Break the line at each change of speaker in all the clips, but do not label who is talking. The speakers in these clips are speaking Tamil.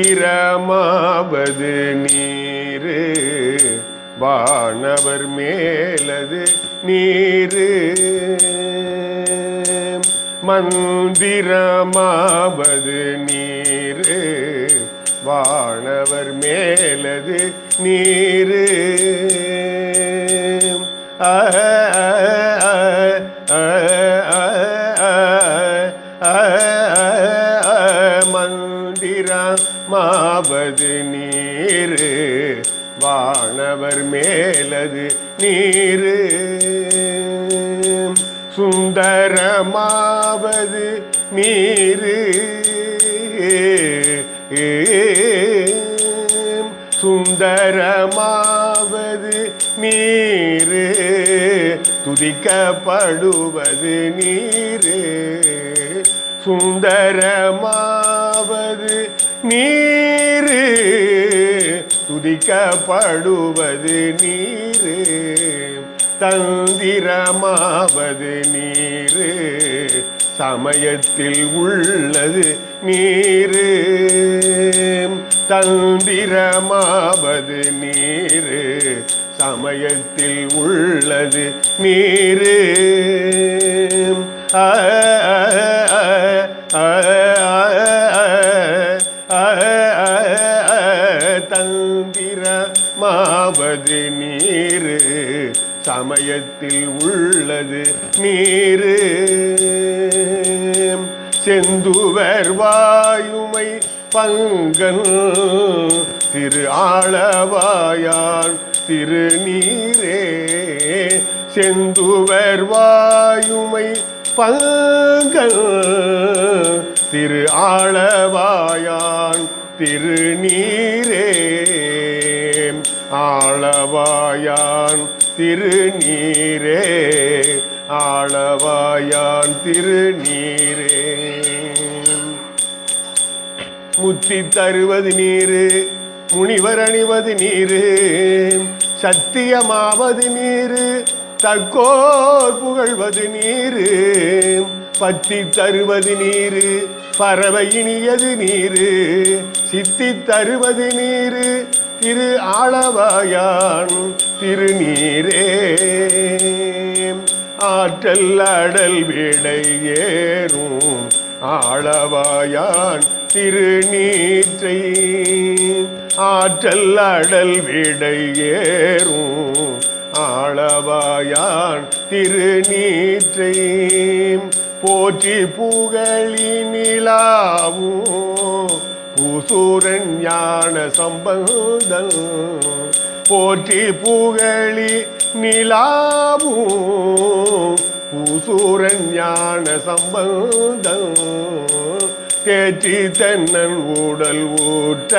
மந்திரமாவது நீரு வானவர் மேலது நீரு மந்திரமாவது நீரு வானவர் மேலது நீரு மந்திரமாவது நீரு வானவர் மேலது நீரு சுந்தரமாவது நீரு சுந்தரமாவது நீரு துதிக்கப்படுவது நீரு சுந்தரமாவது நீரு துதிக்கப்படுவது நீரு தந்திரமாவது நீரு சமயத்தில் உள்ளது நீரு தந்திரமாவது நீரு சமயத்தில் உள்ளது நீரு தந்திரமாவது நீரு சமயத்தில் உள்ளது நீரு செந்துவர் வாயுமை பங்கன் திரு ஆளவாயான் திருநீரே செந்துவர் வாயுமை பங்கன் திரு ஆளவாயான் திருநீரே ஆளவாயான் திருநீரே ஆளவாயான் திருநீரே முத்தி தருவது நீரு முனிவர் அணிவது நீரு சத்தியமாவது நீரு தக்கோர் புகழ்வது நீரு பத்தி தருவது நீரு பறவை இனியது நீரு சித்தி தருவது நீரு திரு ஆளவாயான் திருநீரே ஆற்றல் அடல் விடை ஏறும் ஆளவாயான் திருநீற்றை ஆற்றல் அடல் விடை ஏறும் ஆளவாயான் திருநீற்றை போற்றி புகழி நிலாவும் பூசூரன் ஞான சம்பந்தன் போற்றி புகழி நிலாவும் பூசூரன் ஞான சம்பந்தன் தேற்றி தென்னன் உடல் ஊற்ற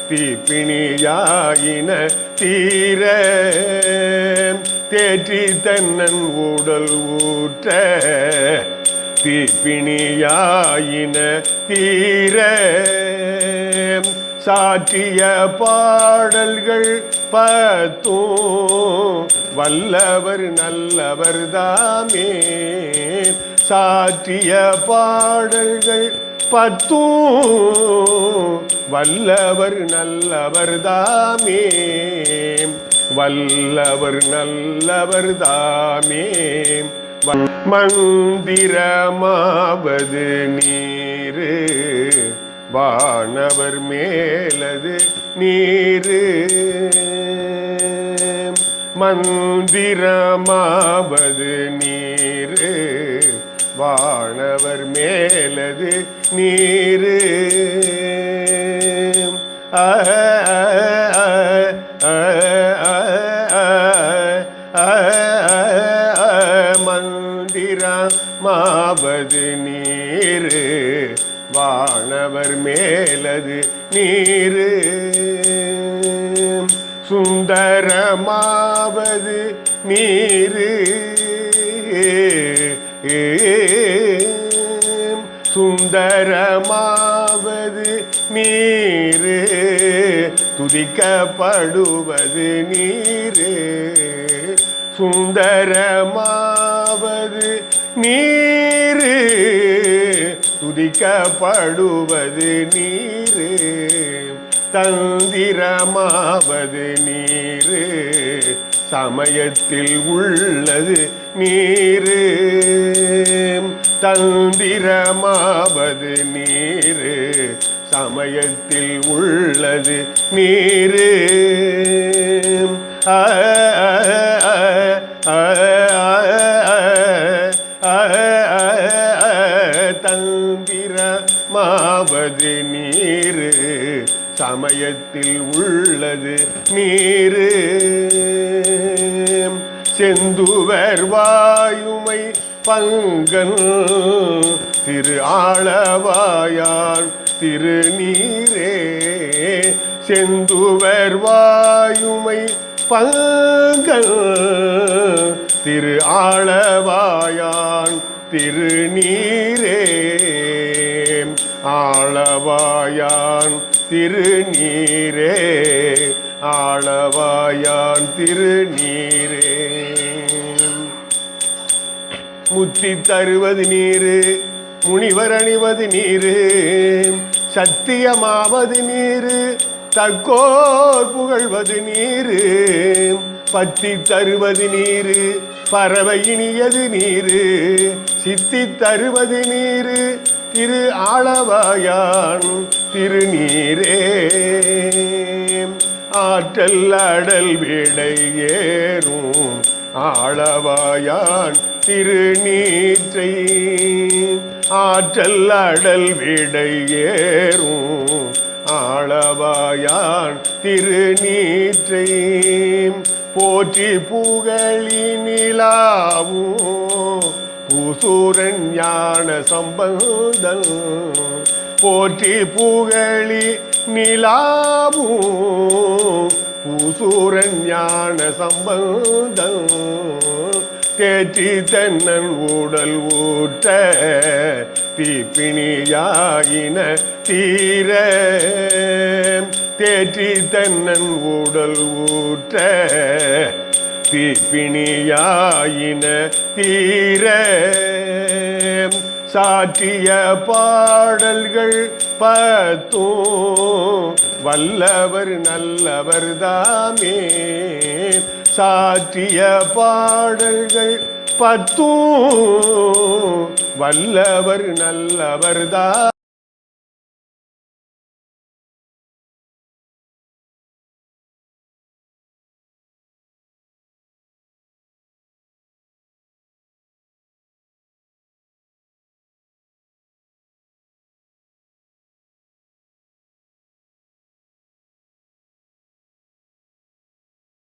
தீப்பிணியாயின தீர தேற்றி தென்னன் உடல் ஊற்ற தீப்பிணியாயின தீர சாற்றிய பாடல்கள் பத்தும் வல்லவர் நல்லவர் தாமே சாற்றிய பாடல்கள் பத்தும் வல்லவர் நல்லவர் தாமே வல்லவர் நல்லவர் தாமே மந்திரமாவது நீரு வானவர் மேலது நீரு மந்திரமாவது நீரு வானவர் மேலது நீரு மந்திரமாவது நீரு வானவர் மேலது நீரு சுந்தரமாவது நீரு சுந்தரமாவது நீரு துதிக்கப்படுவது நீரு சுந்தரமாவது நீரு சந்திக்கப்படுவது நீரு தந்திரமாவது நீரு சமயத்தில் உள்ளது நீரு தந்திரமாவது நீரு சமயத்தில் உள்ளது நீரு தந்திரமாவது நீரு சமயத்தில் உள்ளது நீரு செந்துவர் வாயுமை பங்கன் திரு ஆளவாயான் திருநீரே செந்துவர் வாயுமை பங்கன் திரு ஆளவாயான் திருநீரே ஆளவாயான் திருநீரே ஆளவாயான் திருநீரே முத்தி தருவது நீரு முனிவர் அணிவது நீரு சத்தியமாவது நீரு தற்கோர் புகழ்வது நீரு பத்தி தருவது நீரு பறவை இனியது நீரு சித்தி தருவது நீரு திரு ஆளவாயான் திருநீரே ஆற்றல் அடல் விடை ஏறும் ஆளவாயான் திருநீற்றை ஆற்றல் அடல் விடை ஏறும் ஆளவாயான் திருநீற்றை போற்றி புகழி நிலாவும் பூசூரன் ஞான சம்பந்தன் போற்றி புகழி நிலாவும் பூசூரன் ஞான சம்பந்தன் தேற்றி தென்னன் உடல் ஊற்ற தீப்பிணியாயின தீர தேற்றி தென்னன் உடல் ஊற்ற தீப்பிணியாயின தீர சாற்றிய பாடல்கள் பத்தும் வல்லவர் நல்லவர் தாமே சாற்றிய பாடல்கள் பத்தும் வல்லவர் நல்லவர் தான்